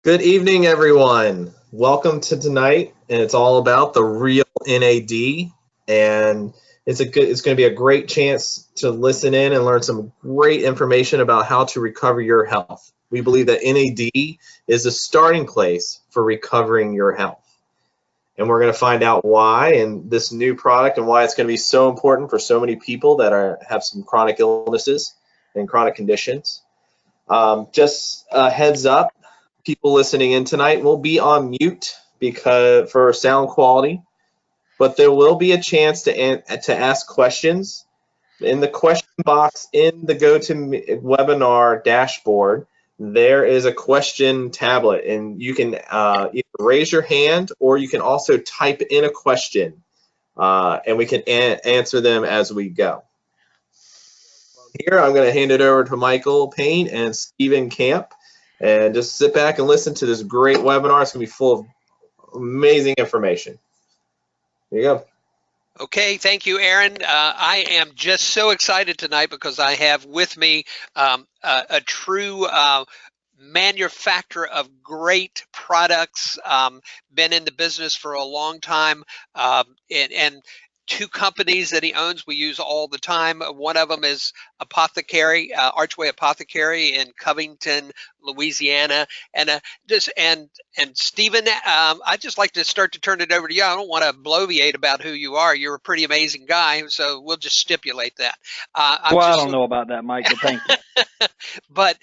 Good evening, everyone. Welcome to tonight, and it's all about the real NAD. And it's going to be a great chance to listen in and learn some great information about how to recover your health. We believe that NAD is the starting place for recovering your health. And we're going to find out why and this new product and why it's going to be so important for so many people that have some chronic illnesses and chronic conditions. Just a heads up, people listening in tonight will be on mute because for sound quality, but there will be a chance to ask questions in the question box in the GoToWebinar dashboard. There is a question tablet, and you can either raise your hand or you can also type in a question, and we can answer them as we go. Here, I'm going to hand it over to Michael Payne and Stephen Camp, and just sit back and listen to this great webinar. It's going to be full of amazing information. There you go. Okay, thank you, Aaron. I am just so excited tonight because I have with me a true manufacturer of great products, been in the business for a long time, and two companies that he owns we use all the time. One of them is Apothecary, Archway Apothecary in Covington, Louisiana. And Stephen, I'd just like to start to turn it over to you. I don't want to bloviate about who you are. You're a pretty amazing guy, so we'll just stipulate that. I don't know about that, Michael. Thank you. but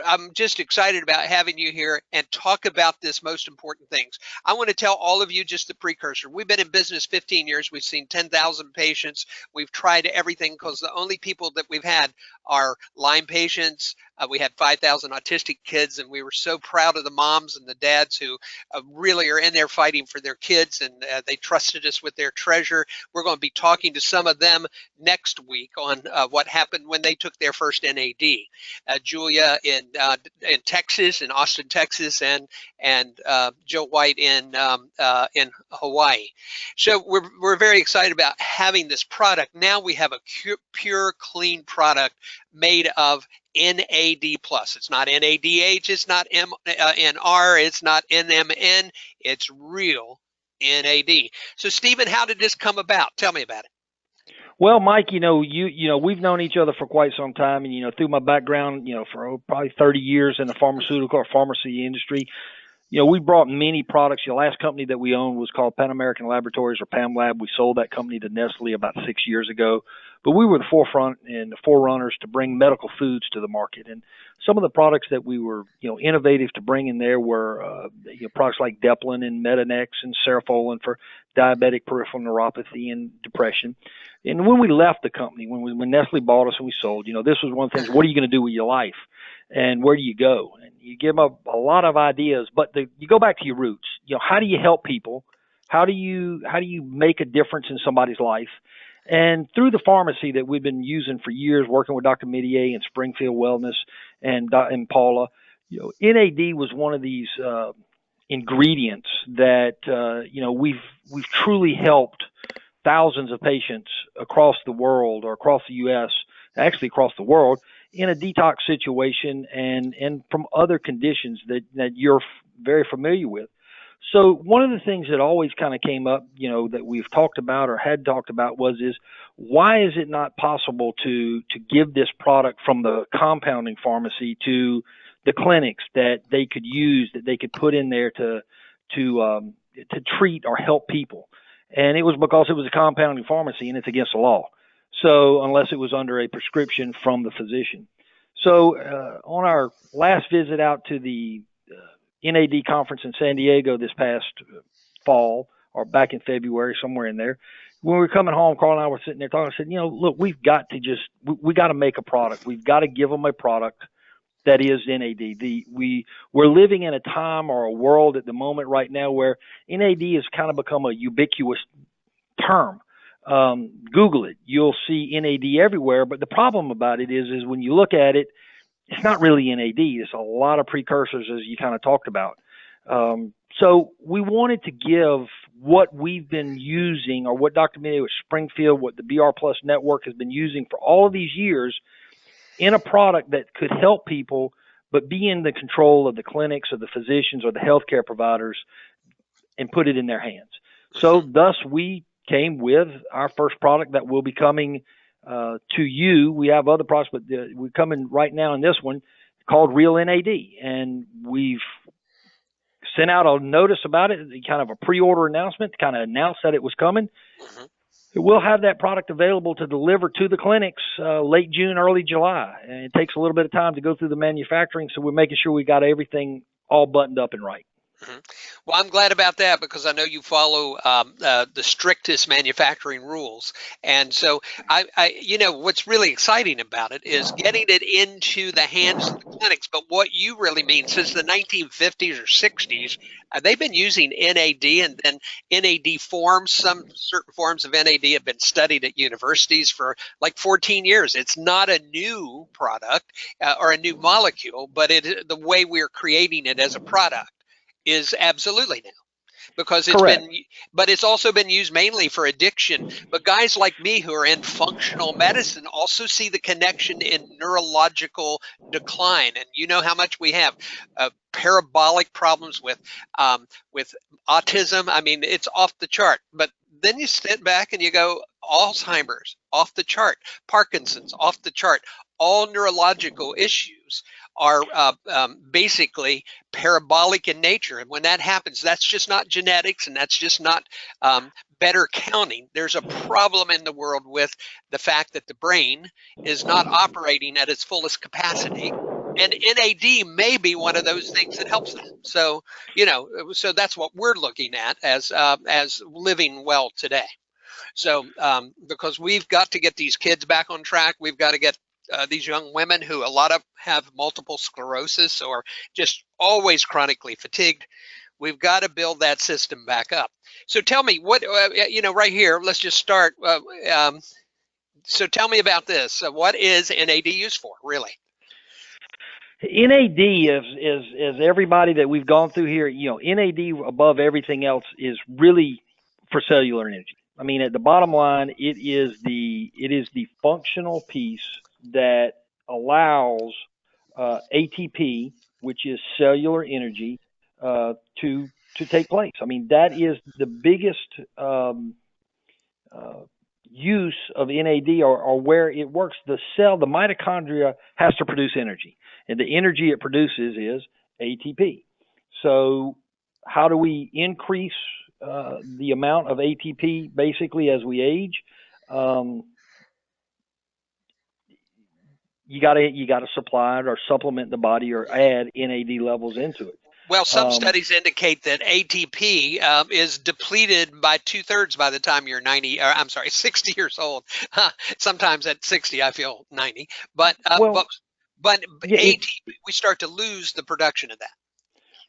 I'm just excited about having you here and talk about this most important things. I want to tell all of you just the precursor. We've been in business 15 years. We've seen 10,000 patients. We've tried everything because the only people that we've had are Lyme patients. We had 5,000 autistic kids, and we were so proud of the moms and the dads who really are in there fighting for their kids, and they trusted us with their treasure. We're going to be talking to some of them next week on what happened when they took their first NAD. Julia in Texas, in Austin, Texas, and Joe White in Hawaii. So we're very excited about having this product. Now we have a pure, clean product made of NAD+. It's not NADH, it's not NR, it's not NMN, it's real NAD. So Stephen, how did this come about? Tell me about it. Well, Mike, we've known each other for quite some time, and through my background, for probably 30 years in the pharmaceutical or pharmacy industry, we brought many products. The last company that we owned was called Pan American Laboratories, or PAMLab. We sold that company to Nestle about 6 years ago. But we were the forefront and the forerunners to bring medical foods to the market. And some of the products that we were, innovative to bring in there were products like Deplin and Metanex and Serapholin for diabetic peripheral neuropathy and depression. And when we left the company, when Nestle bought us and we sold, this was one of the things. What are you going to do with your life? And where do you go? And you give up a lot of ideas, but you go back to your roots. How do you help people? How do you make a difference in somebody's life? And through the pharmacy that we've been using for years, working with Dr. Midier and Springfield Wellness and Paula, NAD was one of these ingredients that we've truly helped thousands of patients across the world, or across the U.S., actually across the world, in a detox situation and from other conditions that you're very familiar with. So one of the things that always kind of came up, that we've talked about or had talked about is why is it not possible to give this product from the compounding pharmacy to the clinics that they could use, that they could put in there to treat or help people? And it was because it was a compounding pharmacy and it's against the law. So unless it was under a prescription from the physician. So on our last visit out to the NAD conference in San Diego this past fall, or back in February, somewhere in there, when we were coming home, Carl and I were sitting there talking. I said, look, we got to make a product. We've got to give them a product that is NAD. We're living in a time or a world at the moment right now where NAD has kind of become a ubiquitous term. Google it. You'll see NAD everywhere. But the problem about it is when you look at it, it's not really NAD. It's a lot of precursors, as you kind of talked about. So we wanted to give what we've been using, or what Dr. Midier with Springfield, what the BR Plus network has been using for all of these years, in a product that could help people but be in the control of the clinics or the physicians or the healthcare providers and put it in their hands. So thus we came with our first product that will be coming to you. We have other products, but we're coming right now in this one called Real NAD. And we've sent out a notice about it, kind of a pre-order announcement to kind of announce that it was coming. We'll have that product available to deliver to the clinics late June, early July. And it takes a little bit of time to go through the manufacturing, so we're making sure we got everything all buttoned up and right. Well, I'm glad about that because I know you follow the strictest manufacturing rules. And so you know, what's really exciting about it is getting it into the hands of the clinics. But what you really mean, since the 1950s or 60s, they've been using NAD, and then NAD forms, some certain forms of NAD have been studied at universities for like 14 years. It's not a new product or a new molecule, but the way we're creating it as a product is absolutely now, because it's Correct. been, but it's also been used mainly for addiction. But guys like me who are in functional medicine also see the connection in neurological decline. And you know how much we have parabolic problems with autism. I mean, it's off the chart. But then you sit back and you go, Alzheimer's off the chart, Parkinson's off the chart. All neurological issues are basically parabolic in nature. And when that happens, that's just not genetics, and that's just not better counting. There's a problem in the world with the fact that the brain is not operating at its fullest capacity. And NAD may be one of those things that helps that. So, you know, so that's what we're looking at as living well today. So because we've got to get these kids back on track, we've got to get these young women who a lot of have multiple sclerosis or just always chronically fatigued. We've got to build that system back up. So tell me what, you know, right here, let's just start. So tell me about this. What is NAD used for, really? NAD is everybody that we've gone through here. You know, NAD above everything else is really for cellular energy. I mean, at the bottom line, it is the functional piece that allows ATP, which is cellular energy, to take place. I mean, that is the biggest use of NAD, or where it works. The cell, the mitochondria, has to produce energy, and the energy it produces is ATP. So how do we increase the amount of ATP basically as we age? You gotta supply it or supplement the body or add NAD levels into it. Well, some studies indicate that ATP is depleted by 2/3 by the time you're 60 years old. Sometimes at 60, I feel 90. But yeah, ATP, we start to lose the production of that.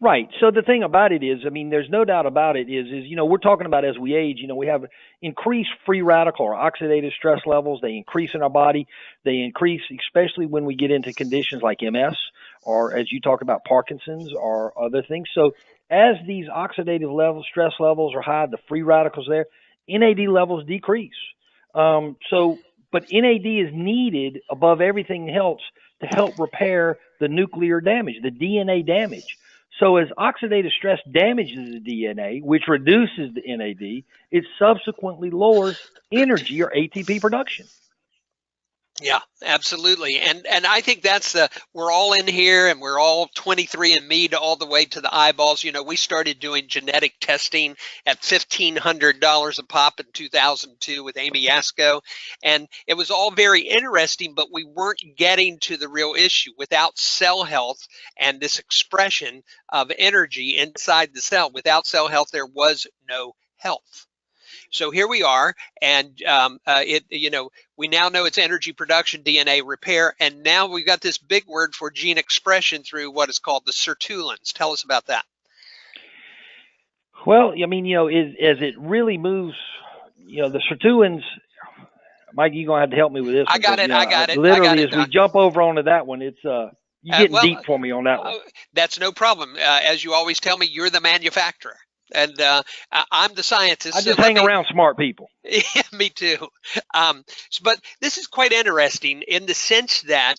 Right. So the thing about it is, I mean, there's no doubt about it is, you know, we're talking about as we age, you know, we have increased free radical or oxidative stress levels. They increase in our body. They increase, especially when we get into conditions like MS, or as you talk about Parkinson's or other things. So as these oxidative levels, stress levels are high, the free radicals there, NAD levels decrease. But NAD is needed above everything else to help repair the nuclear damage, the DNA damage. So as oxidative stress damages the DNA, which reduces the NAD, it subsequently lowers energy or ATP production. Yeah, absolutely. And I think that's we're all in here and we're all 23andMe all the way to the eyeballs. You know, we started doing genetic testing at $1,500 a pop in 2002 with Amy Yasko. And it was all very interesting, but we weren't getting to the real issue. Without cell health and this expression of energy inside the cell, without cell health, there was no health. So here we are, and you know, we now know it's energy production, DNA repair, and now we've got this big word for gene expression through what is called the sirtuins. Tell us about that. Well, I mean, you know, as it really moves, you know, the sirtuins. Mike, you're gonna have to help me with this. I got it. Literally, as we jump over onto that one, it's you're getting deep for me on that one. That's no problem. As you always tell me, you're the manufacturer. And I'm the scientist. I just hang around smart people. Yeah, me too. But this is quite interesting in the sense that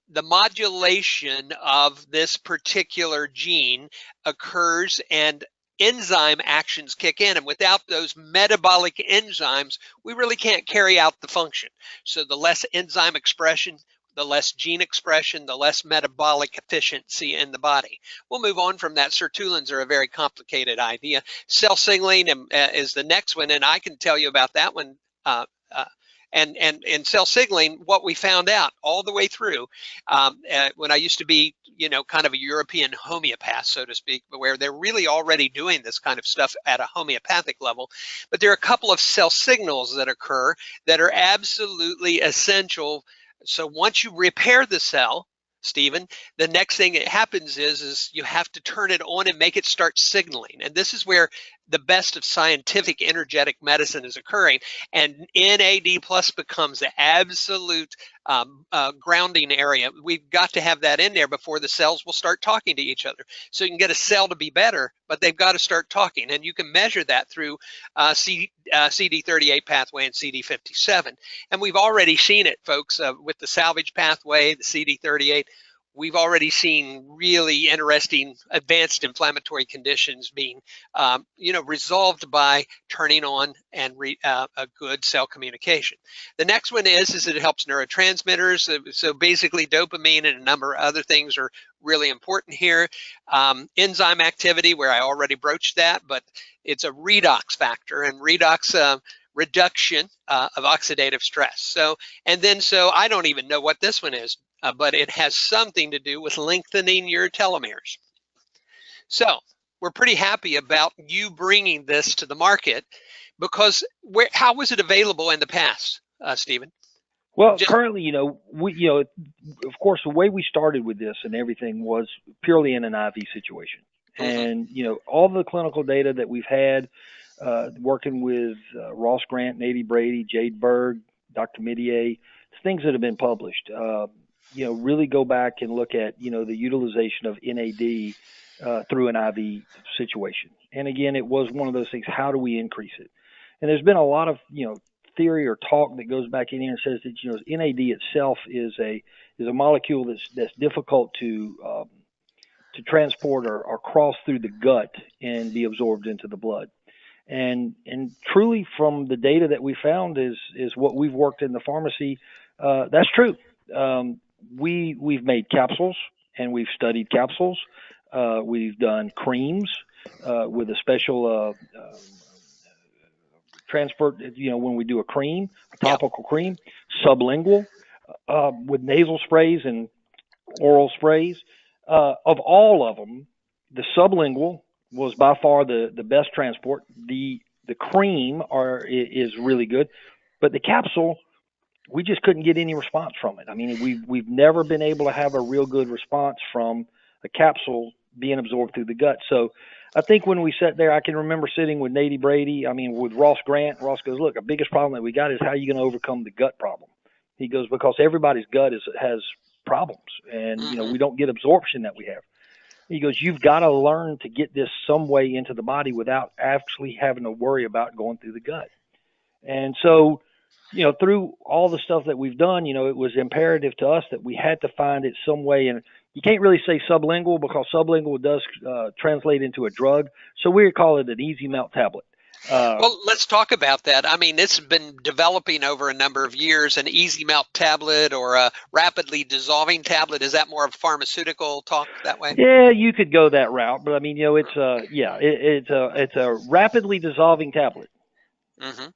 the modulation of this particular gene occurs and enzyme actions kick in. And without those metabolic enzymes, we really can't carry out the function. So the less enzyme expression, the less gene expression, the less metabolic efficiency in the body. We'll move on from that. Sirtuins are a very complicated idea. Cell signaling is the next one, and I can tell you about that one. And cell signaling, what we found out all the way through, when I used to be, kind of a European homeopath, so to speak, where they're really already doing this kind of stuff at a homeopathic level. But there are a couple of cell signals that occur that are absolutely essential. So once you repair the cell, Stephen, the next thing that happens is you have to turn it on and make it start signaling. And this is where the best of scientific energetic medicine is occurring. And NAD plus becomes the absolute grounding area. We've got to have that in there before the cells will start talking to each other. So you can get a cell to be better, but they've got to start talking. And you can measure that through CD38 pathway and CD57. And we've already seen it, folks, with the salvage pathway, the CD38. We've already seen really interesting advanced inflammatory conditions being, resolved by turning on and a good cell communication. The next one is it helps neurotransmitters. So basically dopamine and a number of other things are really important here. Enzyme activity, where I already broached that, but it's a redox factor, and redox reduction of oxidative stress. So I don't even know what this one is. But it has something to do with lengthening your telomeres. So we're pretty happy about you bringing this to the market, because how was it available in the past, Stephen? Well, currently, of course, the way we started with this and everything was purely in an IV situation. And, all the clinical data that we've had working with Ross Grant, Nady Brady, Jade Berg, Dr. Midier, things that have been published, really go back and look at, the utilization of NAD through an IV situation. And again, it was one of those things, how do we increase it? And there's been a lot of, theory or talk that goes back in here and says that, NAD itself is a molecule that's difficult to transport or cross through the gut and be absorbed into the blood. And truly, from the data that we found is what we've worked in the pharmacy, that's true. We've made capsules, and we've studied capsules. We've done creams with a special transport, when we do a cream, a topical cream, sublingual, with nasal sprays and oral sprays. Of all of them, the sublingual was by far the best transport. The cream is really good, but the capsule, we just couldn't get any response from it. I mean, we've never been able to have a real good response from a capsule being absorbed through the gut. So I think when we sat there, I can remember sitting with Nady Brady, with Ross Grant. Ross goes, look, the biggest problem that we got is how are you going to overcome the gut problem? He goes, because everybody's gut has problems, and, we don't get absorption that we have. He goes, you've got to learn to get this some way into the body without actually having to worry about going through the gut. And so, through all the stuff that we've done, it was imperative to us that we had to find it some way. And you can't really say sublingual, because sublingual does translate into a drug. So we call it an easy melt tablet. Well, let's talk about that. I mean, it's been developing over a number of years, an easy melt tablet or a rapidly dissolving tablet. Is that more of pharmaceutical talk that way? Yeah, you could go that route, but it's a rapidly dissolving tablet. Mm-hmm.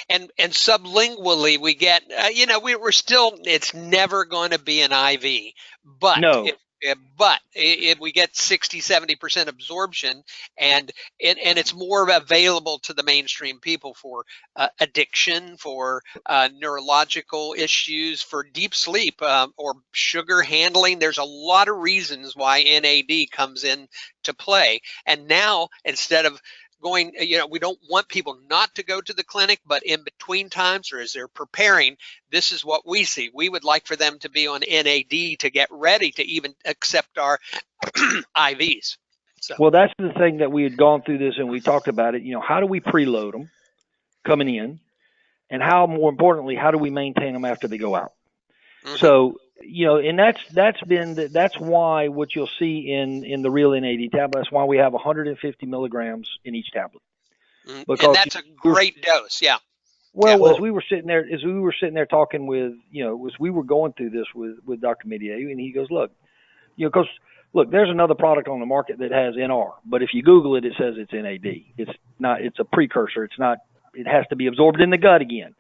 And sublingually, we get, we're still, it's never going to be an IV, but no. If we get 60-70% absorption, and it's more available to the mainstream people for addiction, for neurological issues, for deep sleep, or sugar handling. There's a lot of reasons why NAD comes in to play. And now, instead of going, we don't want people not to go to the clinic, but in between times, or as they're preparing, this is what we see. We would like for them to be on NAD to get ready to even accept our IVs. So. Well, that's the thing that we had gone through this, and we talked about it. How do we preload them coming in, and more importantly, how do we maintain them after they go out? Mm-hmm. So and that's why what you'll see in the Real NAD tablet. That's why we have 150 milligrams in each tablet. Because and that's a great dose. Yeah. Well, yeah. As we were sitting there talking with, as we were going through this with Dr. Medier, and he goes, look, because look, there's another product on the market that has NR, but if you Google it, it says it's NAD. It's not. It's a precursor. It's not. It has to be absorbed in the gut again.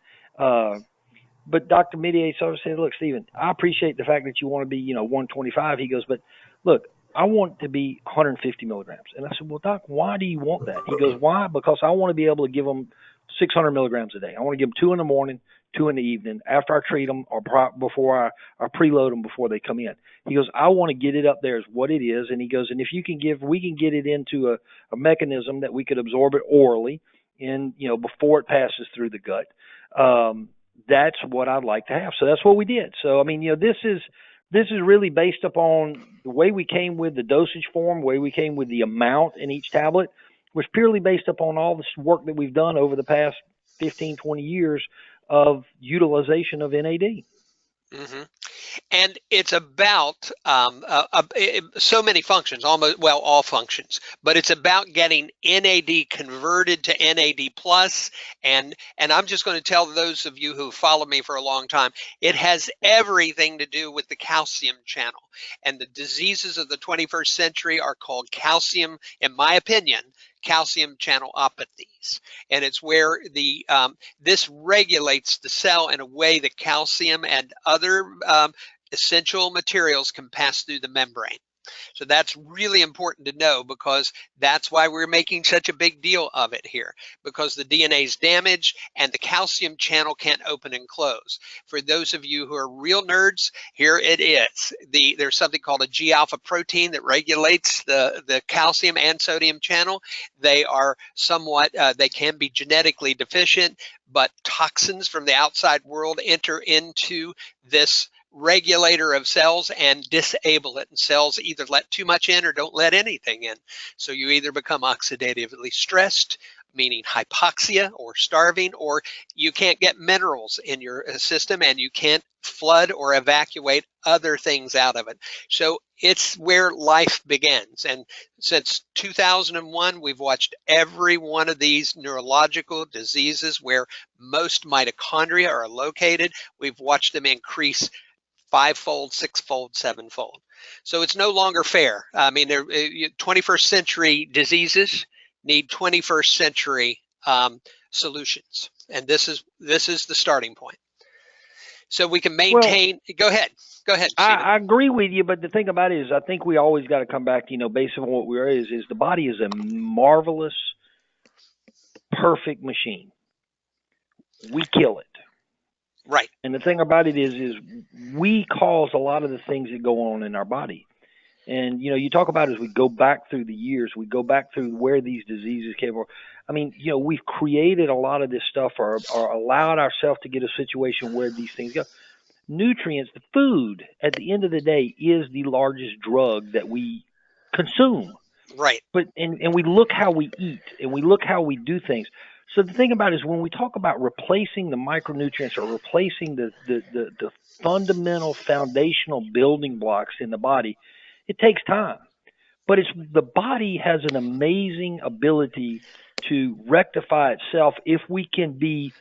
But Dr. Medier sort of said, look, Stephen, I appreciate the fact that you want to be, 125. He goes, but look, I want to be 150 milligrams. And I said, well, Doc, why do you want that? He goes, why? Because I want to be able to give them 600 milligrams a day. I want to give them 2 in the morning, 2 in the evening, after I treat them or before I preload them before they come in. He goes, I want to get it up there as what it is. And he goes, and if we can get it into a mechanism that we could absorb it orally and, before it passes through the gut. That's what I'd like to have. So that's what we did. So, I mean, this is really based upon the way we came with the dosage form, the way we came with the amount in each tablet, was purely based upon all this work that we've done over the past 15, 20 years of utilization of NAD. Mm-hmm. And it's about so many functions, all functions, but it's about getting NAD converted to NAD plus. And I'm just going to tell those of you who followed me for a long time, it has everything to do with the calcium channel. And the diseases of the 21st century are called calcium, in my opinion, calcium channelopathies, and it's where this regulates the cell in a way that calcium and other essential materials can pass through the membrane. So that's really important to know, because that's why we're making such a big deal of it here, because the DNA is damaged and the calcium channel can't open and close. For those of you who are real nerds, here it is. There's something called a G-alpha protein that regulates the calcium and sodium channel. They are somewhat, they can be genetically deficient, but toxins from the outside world enter into this regulator of cells and disable it, and cells either let too much in or don't let anything in. So you either become oxidatively stressed, meaning hypoxia or starving, or you can't get minerals in your system and you can't flood or evacuate other things out of it. So it's where life begins. And since 2001, we've watched every one of these neurological diseases where most mitochondria are located. We've watched them increase 5-fold, 6-fold, 7-fold. So it's no longer fair. I mean, 21st century diseases need 21st century solutions, and this is the starting point. So we can maintain. Well, go ahead. I agree with you, but the thing about it is, I think we always got to come back to, based on what we are is the body is a marvelous, perfect machine. We kill it. Right. And the thing about it is we cause a lot of the things that go on in our body. And, you talk about as we go back through the years, we go back through where these diseases came from. I mean, we've created a lot of this stuff or allowed ourselves to get a situation where these things go. Nutrients, the food, at the end of the day, is the largest drug that we consume. Right. But and we look how we eat and we look how we do things. So the thing about it is when we talk about replacing the micronutrients or replacing the fundamental foundational building blocks in the body, it takes time. But the body has an amazing ability to rectify itself if we can be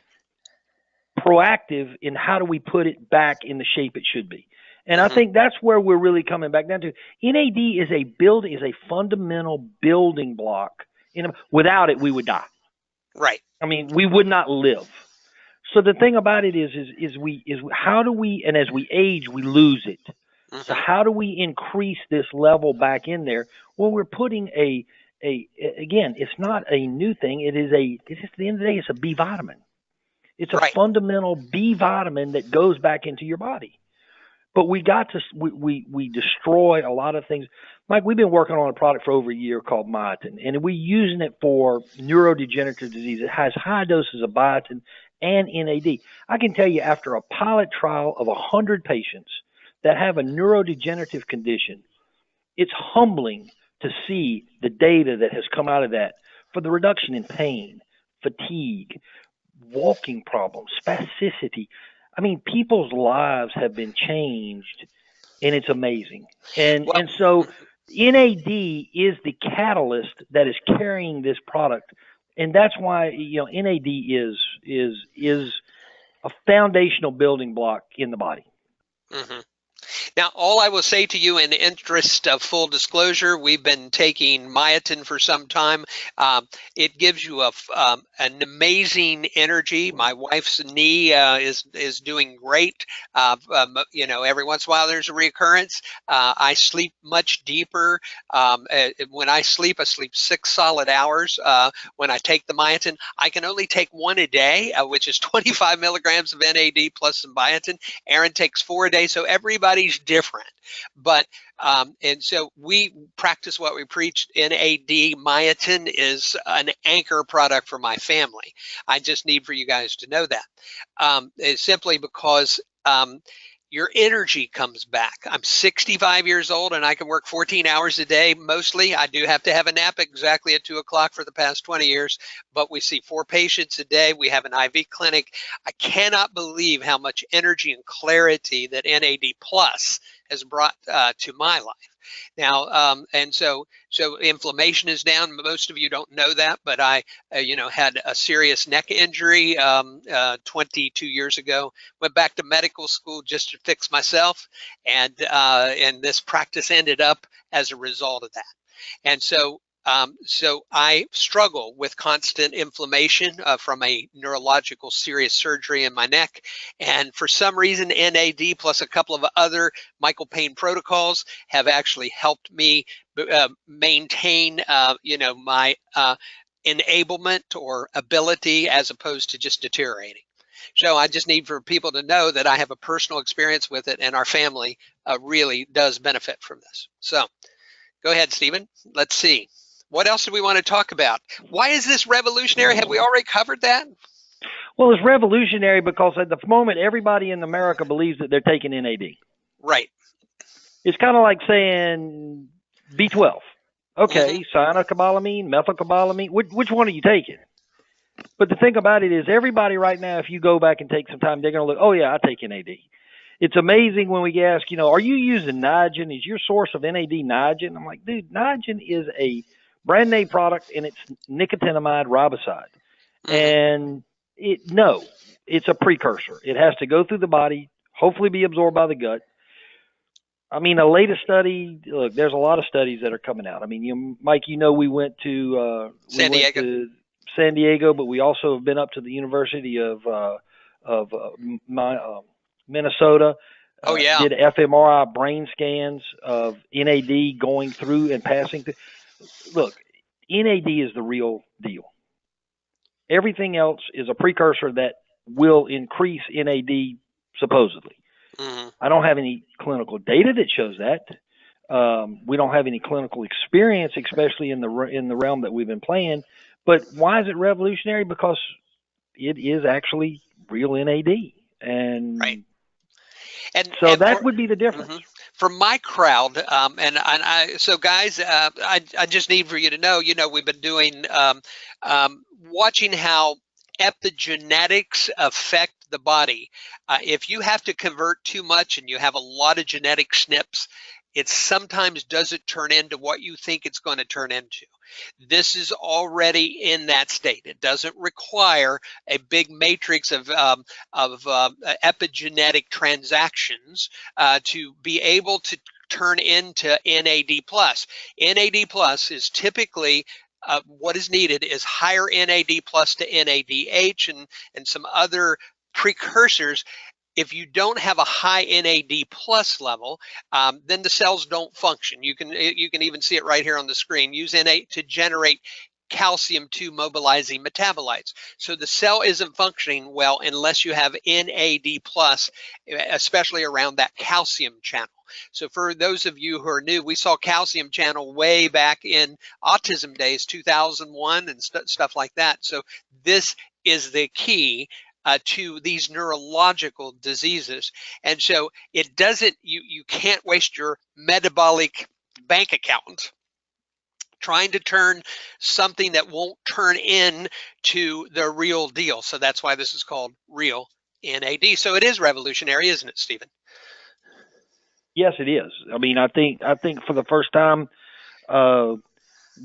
proactive in how do we put it back in the shape it should be. And I think that's where we're really coming back down to. NAD is a fundamental building block. Without it, we would die. Right. I mean, we would not live. So the thing about it is how do we, and as we age, we lose it. So how do we increase this level back in there? Well, we're putting again, it's not a new thing. It's at the end of the day, it's a B vitamin. It's a fundamental B vitamin that goes back into your body. But we destroy a lot of things. Mike, we've been working on a product for over a year called biotin, and we're using it for neurodegenerative disease. It has high doses of biotin and NAD. I can tell you, after a pilot trial of 100 patients that have a neurodegenerative condition, it's humbling to see the data that has come out of that for the reduction in pain, fatigue, walking problems, spasticity. I mean, people's lives have been changed, and it's amazing. And Well, so NAD is the catalyst that is carrying this product, and that's why NAD is a foundational building block in the body. mhm. Now, all I will say to you in the interest of full disclosure, we've been taking myotin for some time. It gives you an amazing energy. My wife's knee is doing great. Every once in a while there's a recurrence. I sleep much deeper. When I sleep 6 solid hours. When I take the myotin, I can only take one a day, which is 25 milligrams of NAD plus some biotin. Aaron takes 4 a day, so everybody's different. But and so we practice what we preach. NAD myotin is an anchor product for my family. I just need for you guys to know that. It's simply because your energy comes back. I'm 65 years old and I can work 14 hours a day mostly. I do have to have a nap exactly at 2 o'clock for the past 20 years, but we see 4 patients a day. We have an IV clinic. I cannot believe how much energy and clarity that NAD Plus has brought to my life. Now, and so inflammation is down. Most of you don't know that, but I, had a serious neck injury 22 years ago. Went back to medical school just to fix myself, and this practice ended up as a result of that. And so I struggle with constant inflammation from a neurological serious surgery in my neck. And for some reason, NAD plus a couple of other Michael Payne protocols have actually helped me maintain, my enablement or ability as opposed to just deteriorating. So I just need for people to know that I have a personal experience with it, and our family really does benefit from this. So go ahead, Stephen. Let's see. What else do we want to talk about? Why is this revolutionary? Have we already covered that? Well, it's revolutionary because at the moment, everybody in America believes that they're taking NAD. Right. It's kind of like saying B12. Okay, cyanocobalamin, methylcobalamin. Which one are you taking? But the thing about it is everybody right now, if you go back and take some time, they're going to look, oh, yeah, I take NAD. It's amazing when we ask, are you using Niagen? Is your source of NAD Niagen? I'm like, dude, Niagen is a brand name product, and it's nicotinamide riboside. And it's a precursor. It has to go through the body, hopefully be absorbed by the gut. I mean, the latest study, look, there's a lot of studies that are coming out. I mean, Mike, we went to San Diego, but we also have been up to the University of Minnesota. Oh, yeah. Did fMRI brain scans of NAD going through and passing through. Look, NAD is the real deal. Everything else is a precursor that will increase NAD supposedly. I don't have any clinical data that shows that. We don't have any clinical experience, especially in the realm that we've been playing. But why is it revolutionary? Because it is actually real NAD, and right. So that would be the difference. For my crowd, so guys, I just need for you to know, we've been doing, watching how epigenetics affect the body. If you have to convert too much and you have a lot of genetic SNPs, it sometimes doesn't turn into what you think it's going to turn into. This is already in that state. It doesn't require a big matrix of epigenetic transactions to be able to turn into NAD+. NAD+ is typically what is needed is higher NAD+ to NADH and some other precursors. If you don't have a high NAD+ level, then the cells don't function. You can even see it right here on the screen. Use NAD to generate calcium 2 mobilizing metabolites. So the cell isn't functioning well unless you have NAD+, especially around that calcium channel. So for those of you who are new, we saw calcium channel way back in autism days, 2001 and stuff like that. So this is the key to these neurological diseases. And so it doesn't, you can't waste your metabolic bank account trying to turn something that won't turn into the real deal. So that's why this is called Real NAD. So it is revolutionary, isn't it, Stephen? Yes, it is. I mean, I think for the first time,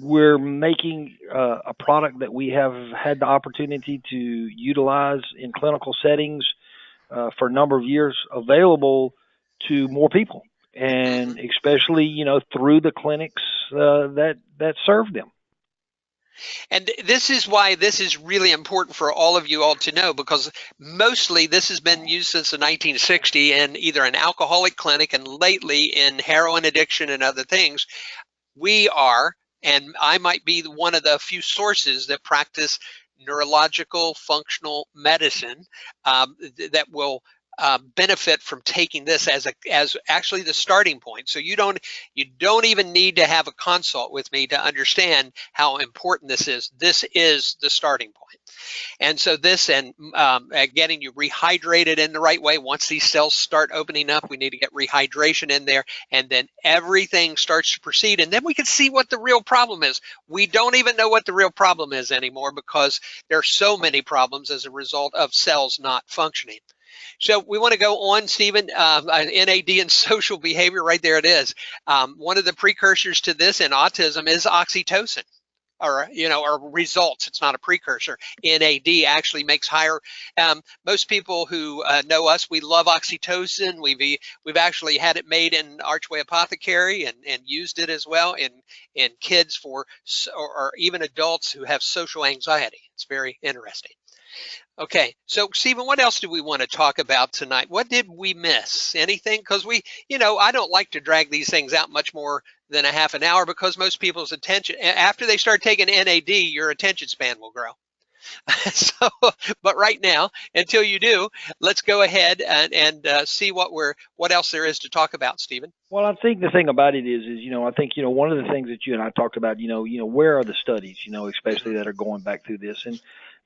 we're making a product that we have had the opportunity to utilize in clinical settings for a number of years, available to more people, and especially, you know, through the clinics that serve them. And this is why this is really important for all of you all to know, because mostly this has been used since the 1960s in either an alcoholic clinic and lately in heroin addiction and other things. We are, and I might be one of the few sources that practice neurological functional medicine that will benefit from taking this as actually the starting point. So you don't even need to have a consult with me to understand how important this is. This is the starting point. And so this and getting you rehydrated in the right way. Once these cells start opening up, we need to get rehydration in there, and then everything starts to proceed. And then we can see what the real problem is. We don't even know what the real problem is anymore, because there are so many problems as a result of cells not functioning. So we want to go on, Stephen. NAD and social behavior, right there it is. One of the precursors to this in autism is oxytocin, or results. It's not a precursor. NAD actually makes higher. Most people who know us, we love oxytocin. We've actually had it made in Archway Apothecary and used it as well in kids or even adults who have social anxiety. It's very interesting. Okay, so Stephen, what else do we want to talk about tonight? What did we miss? Anything? Because I don't like to drag these things out much more than a half an hour, because most people's attention, after they start taking NAD, your attention span will grow. So, but right now, until you do, let's go ahead and see what else there is to talk about, Stephen. Well, I think the thing about it is I think one of the things that you and I talked about, where are the studies, especially that are going back through this, and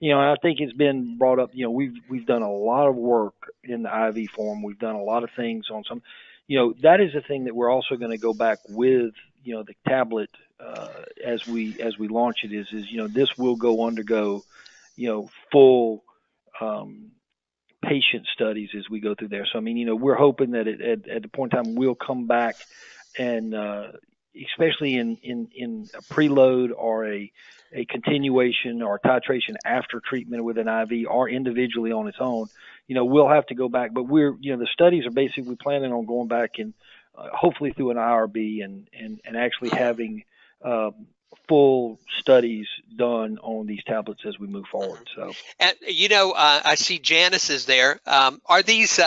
I think it's been brought up. We've done a lot of work in the IV form. We've done a lot of things on some. That is the thing that we're also going to go back with. The tablet as we launch it is this will undergo full patient studies as we go through there. So I mean, we're hoping that at the point in time we'll come back and especially in a preload or a continuation or titration after treatment with an IV or individually on its own, we'll have to go back. But the studies are basically planning on going back and hopefully through an IRB and actually having full studies done on these tablets as we move forward. So, and I see Janice is there. Are these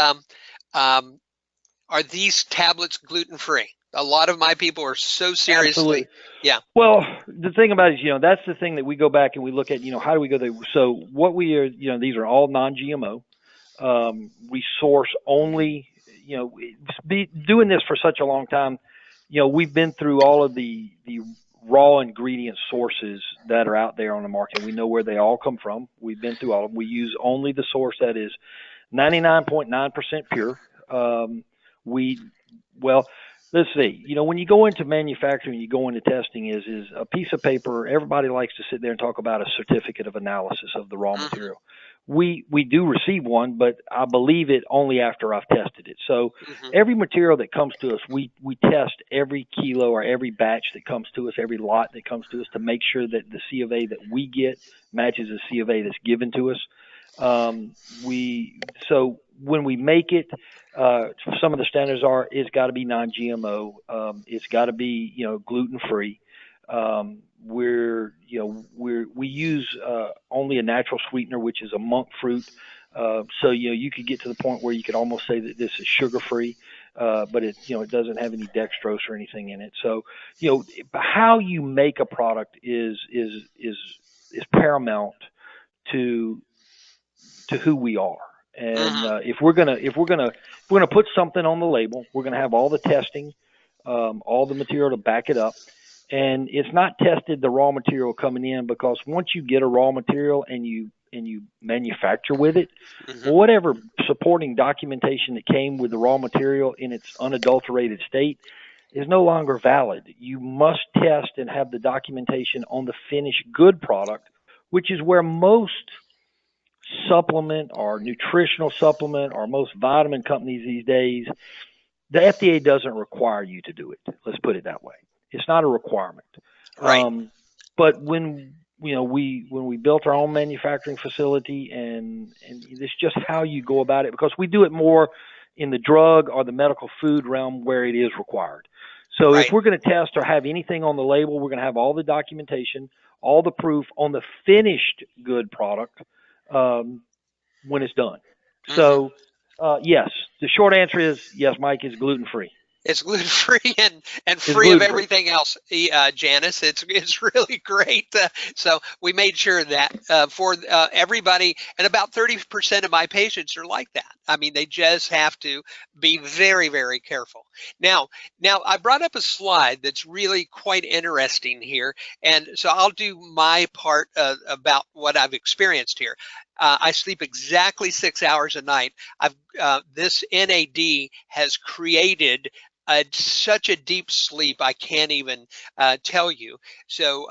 tablets gluten-free? A lot of my people are so seriously. Absolutely. Yeah. Well, the thing about it is, that's the thing that we go back and we look at, how do we go there? So what we are, these are all non-GMO. We source only, doing this for such a long time, we've been through all of the raw ingredient sources that are out there on the market. We know where they all come from. We've been through all of them. We use only the source that is 99.9% pure. Let's see. When you go into manufacturing, you go into testing, is a piece of paper. Everybody likes to sit there and talk about a certificate of analysis of the raw material. We do receive one, but I believe it only after I've tested it. So every material that comes to us, we test every kilo or every batch that comes to us, every lot that comes to us, to make sure that the C of A that we get matches the C of A that's given to us. So when we make it, some of the standards are it's got to be non-GMO. It's got to be gluten-free. We use only a natural sweetener, which is a monk fruit. So you could get to the point where you could almost say that this is sugar-free, but it doesn't have any dextrose or anything in it. So how you make a product is paramount to who we are. And if we're gonna put something on the label, we're gonna have all the testing, all the material to back it up. And it's not tested, the raw material coming in, because once you get a raw material and you manufacture with it, whatever supporting documentation that came with the raw material in its unadulterated state is no longer valid. You must test and have the documentation on the finished good product, which is where most supplement or nutritional supplement or most vitamin companies these days, the FDA doesn't require you to do it. Let's put it that way. It's not a requirement. Right. But when we built our own manufacturing facility, and it's just how you go about it, because we do it more in the drug or the medical food realm where it is required. So Right. if we're going to test or have anything on the label, we're going to have all the documentation, all the proof on the finished good product when it's done. So yes, the short answer is yes, Mike, is gluten-free. It's gluten-free and free of everything else, Janice. It's really great. So we made sure that for everybody, and about 30% of my patients are like that. I mean, they just have to be very, very careful. Now I brought up a slide that's really quite interesting here, and so I'll do my part about what I've experienced here. I sleep exactly 6 hours a night. This NAD has created such a deep sleep, I can't even tell you. So,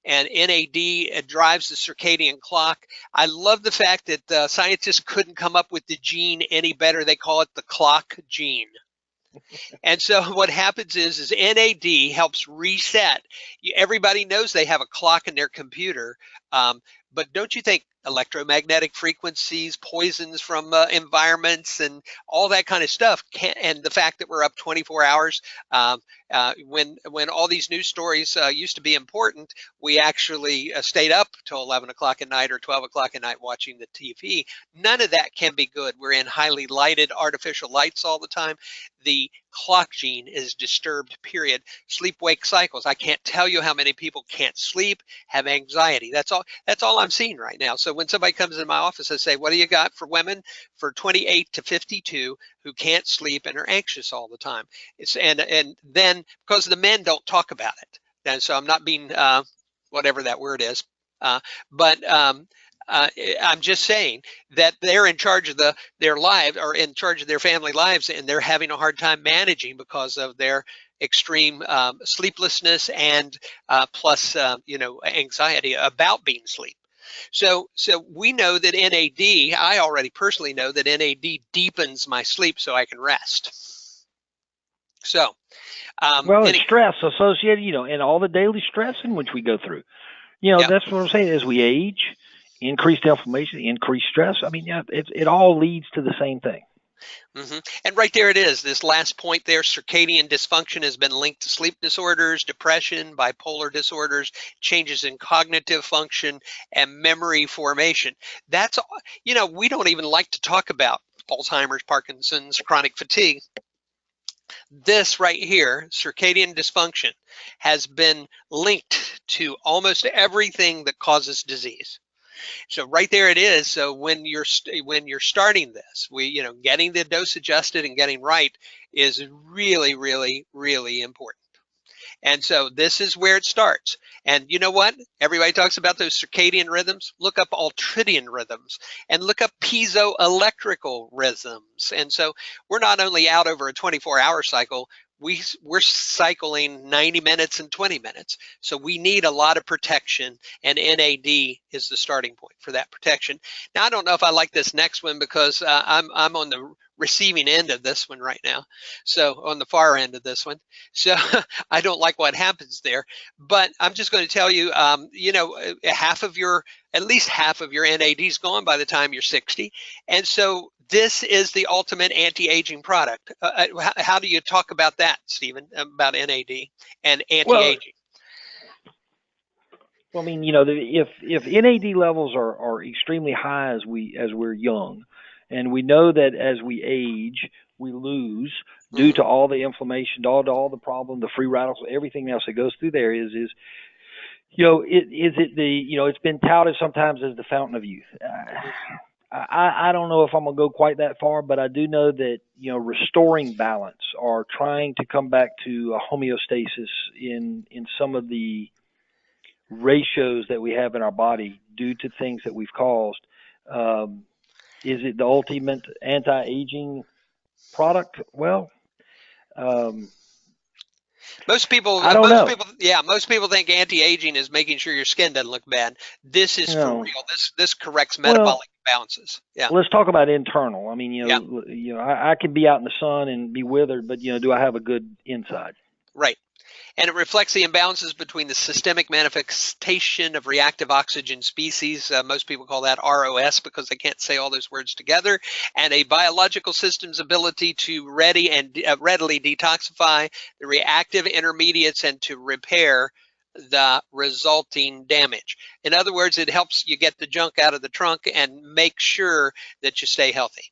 and NAD drives the circadian clock. I love the fact that scientists couldn't come up with the gene any better. They call it the clock gene. And so what happens is NAD helps reset. Everybody knows they have a clock in their computer, but don't you think electromagnetic frequencies, poisons from environments, and all that kind of stuff, and the fact that we're up 24 hours, when all these news stories used to be important, we actually stayed up till 11 o'clock at night or 12 o'clock at night watching the TV. None of that can be good. We're in highly lighted artificial lights all the time. The clock gene is disturbed, period. Sleep-wake cycles. I can't tell you how many people can't sleep, have anxiety. That's all I'm seeing right now. So when somebody comes in my office, I say, what do you got for women for 28 to 52 who can't sleep and are anxious all the time? And then because the men don't talk about it. And so I'm not being whatever that word is, but I'm just saying that they're in charge of their lives, or in charge of their family lives, and they're having a hard time managing because of their extreme sleeplessness and plus anxiety about being asleep. So we know that NAD, I already personally know that NAD deepens my sleep so I can rest. So well, it's stress associated, and all the daily stress in which we go through. That's what I'm saying. As we age, increased inflammation, increased stress. I mean, it all leads to the same thing. And right there it is. This last point there, circadian dysfunction has been linked to sleep disorders, depression, bipolar disorders, changes in cognitive function, and memory formation. That's, we don't even like to talk about Alzheimer's, Parkinson's, chronic fatigue. This right here, circadian dysfunction, has been linked to almost everything that causes disease. So right there it is. So when you're starting this, getting the dose adjusted and getting right is really, really, really important. And so this is where it starts. And you know what? Everybody talks about those circadian rhythms. Look up ultradian rhythms and look up piezoelectrical rhythms. And so we're not only out over a 24-hour cycle, we're cycling 90 minutes and 20 minutes. So we need a lot of protection, and NAD is the starting point for that protection. Now, I don't know if I like this next one because I'm on the receiving end of this one right now. So on the far end of this one. So I don't like what happens there, but I'm just going to tell you, at least half of your NAD is gone by the time you're 60. And so this is the ultimate anti-aging product. How do you talk about that, Stephen, about NAD and anti-aging? Well, I mean, if NAD levels are extremely high as we're young, and we know that as we age, we lose due to all the inflammation, all the problem, the free radicals, everything else that goes through there it's been touted sometimes as the fountain of youth. I don't know if I'm going to go quite that far, but I do know that, restoring balance or trying to come back to a homeostasis in some of the ratios that we have in our body due to things that we've caused. Is it the ultimate anti-aging product? Well, most people think anti-aging is making sure your skin doesn't look bad. This is for real. This corrects metabolic Imbalances. Yeah. Let's talk about internal. I mean, Yeah. I could be out in the sun and be withered, but do I have a good inside? Right. And it reflects the imbalances between the systemic manifestation of reactive oxygen species. Most people call that ROS because they can't say all those words together. And a biological system's ability to readily detoxify the reactive intermediates and to repair the resulting damage. In other words, it helps you get the junk out of the trunk and make sure that you stay healthy.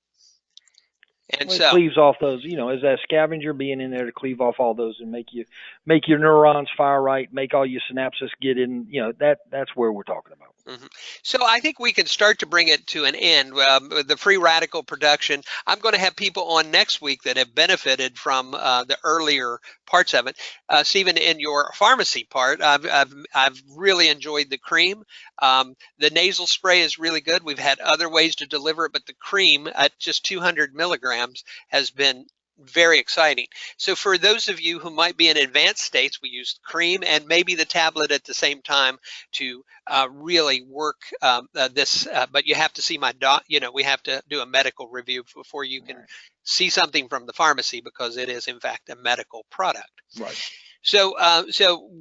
And well, it so cleaves off those, as that scavenger being in there to cleave off all those and make your neurons fire right, make all your synapses get in. That's where we're talking about. Mm-hmm. So I think we can start to bring it to an end. The free radical production. I'm going to have people on next week that have benefited from the earlier parts of it. Stephen, in your pharmacy part, I've really enjoyed the cream. The nasal spray is really good. We've had other ways to deliver it, but the cream at just 200 milligrams has been very exciting. So for those of you who might be in advanced states, we use cream and maybe the tablet at the same time to really work this. But you have to see my doc. We have to do a medical review before you can see something from the pharmacy because it is in fact a medical product. Right. So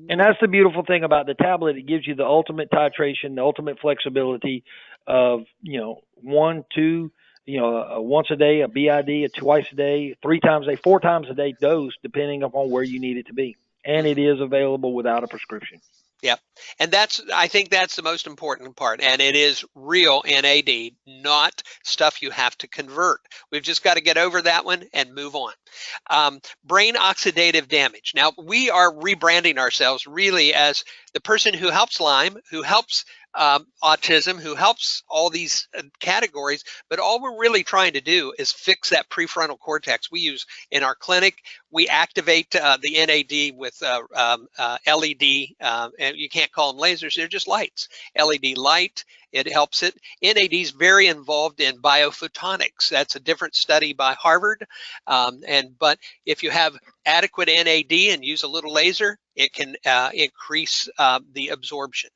and that's the beautiful thing about the tablet. It gives you the ultimate titration, the ultimate flexibility of 1, 2. A once a day, a BID, a twice a day, 3 times a day, 4 times a day dose, depending upon where you need it to be. And it is available without a prescription. Yep. And I think that's the most important part. And it is real NAD, not stuff you have to convert. We've just got to get over that one and move on. Brain oxidative damage. Now, we are rebranding ourselves really as the person who helps Lyme, who helps autism, who helps all these categories, but all we're really trying to do is fix that prefrontal cortex. We use in our clinic, we activate the NAD with LED, and you can't call them lasers, they're just lights. LED light, it helps it. NAD is very involved in biophotonics. That's a different study by Harvard. But if you have adequate NAD and use a little laser, it can increase the absorption.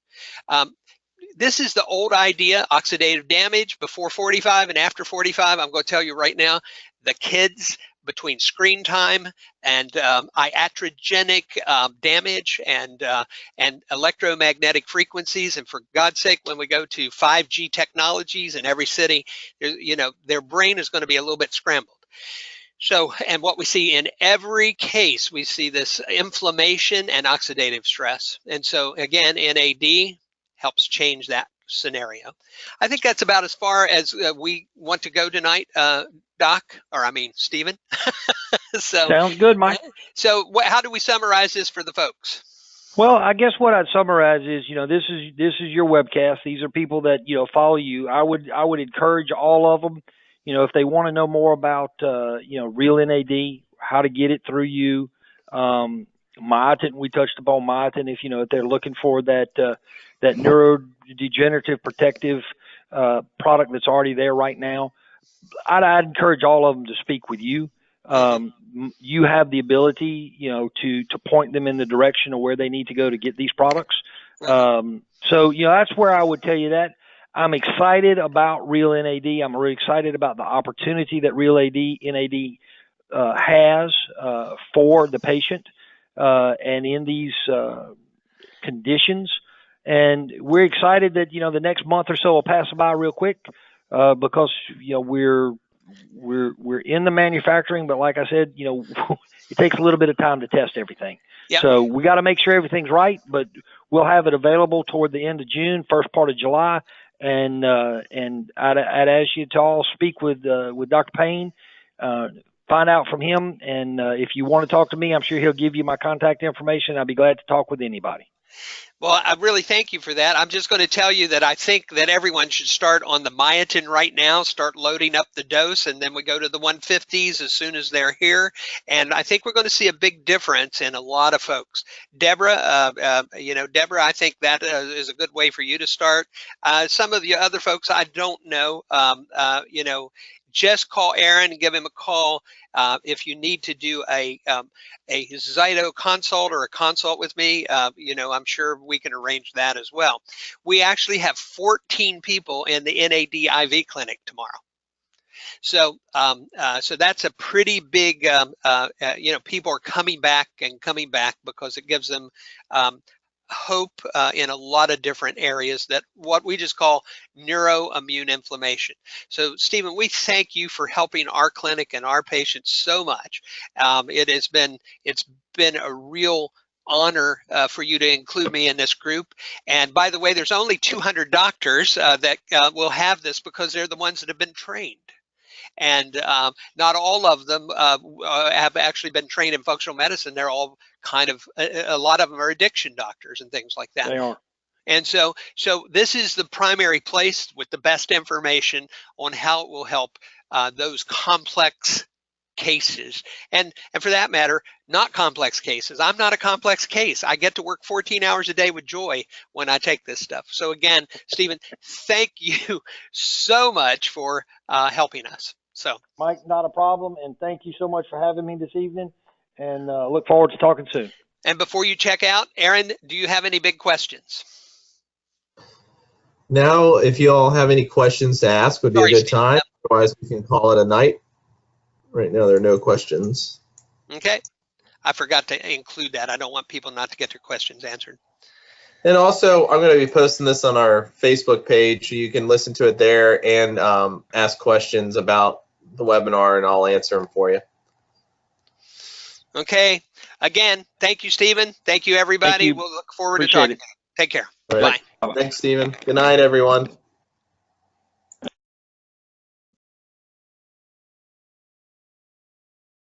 This is the old idea, oxidative damage before 45 and after 45. I'm going to tell you right now, the kids between screen time and iatrogenic damage and electromagnetic frequencies, and for God's sake, when we go to 5G technologies in every city, their brain is going to be a little bit scrambled. So, and what we see in every case, we see this inflammation and oxidative stress. And so again, NAD helps change that scenario. I think that's about as far as we want to go tonight, Stephen. So sounds good, Mike. So how do we summarize this for the folks? Well, I guess what I'd summarize is, this is your webcast. These are people that, follow you. I would encourage all of them, if they want to know more about, Real NAD, how to get it through you, myotin, we touched upon myotin, if they're looking for that neurodegenerative protective product that's already there right now, I'd encourage all of them to speak with you. You have the ability, to point them in the direction of where they need to go to get these products. So, that's where I would tell you that. I'm excited about Real NAD. I'm really excited about the opportunity that Real NAD has for the patient and in these conditions. And we're excited that, the next month or so will pass by real quick because, we're in the manufacturing, but like I said, it takes a little bit of time to test everything. Yep. So we got to make sure everything's right, but we'll have it available toward the end of June, first part of July. And I'd ask you to all speak with Dr. Payne, find out from him. And if you want to talk to me, I'm sure he'll give you my contact information. I'd be glad to talk with anybody. Well, I really thank you for that. I'm just going to tell you that I think that everyone should start on the myotin right now, start loading up the dose, and then we go to the 150s as soon as they're here. And I think we're going to see a big difference in a lot of folks. Deborah, Deborah, I think that is a good way for you to start. Some of the other folks, I don't know, just call Aaron and give him a call. If you need to do a Zyto consult or a consult with me, you know, I'm sure we can arrange that as well. We actually have 14 people in the NAD IV clinic tomorrow. So, so that's a pretty big, you know, people are coming back because it gives them hope in a lot of different areas, that what we just call neuroimmune inflammation. So Stephen, we thank you for helping our clinic and our patients so much. It's been a real honor for you to include me in this group. And by the way, there's only 200 doctors that will have this, because they're the ones that have been trained. And not all of them have actually been trained in functional medicine. They're all kind of, a lot of them are addiction doctors and things like that. They are. And so this is the primary place with the best information on how it will help those complex cases. And for that matter, not complex cases. I'm not a complex case. I get to work 14 hours a day with joy when I take this stuff. So again, Stephen, thank you so much for helping us. So, Mike, not a problem. And thank you so much for having me this evening. And look forward to talking soon. And before you check out, Aaron, do you have any big questions? Now, if you all have any questions to ask, would be a good time. Yep. Otherwise, we can call it a night. Right now, there are no questions. Okay. I forgot to include that. I don't want people not to get their questions answered. And also, I'm going to be posting this on our Facebook page. You can listen to it there and ask questions about the webinar, and I'll answer them for you. Okay. Again, thank you, Stephen. Thank you, everybody. Thank you. We'll look forward Appreciate to talking. Take care. Right. Bye. Thanks, Stephen. Good night, everyone.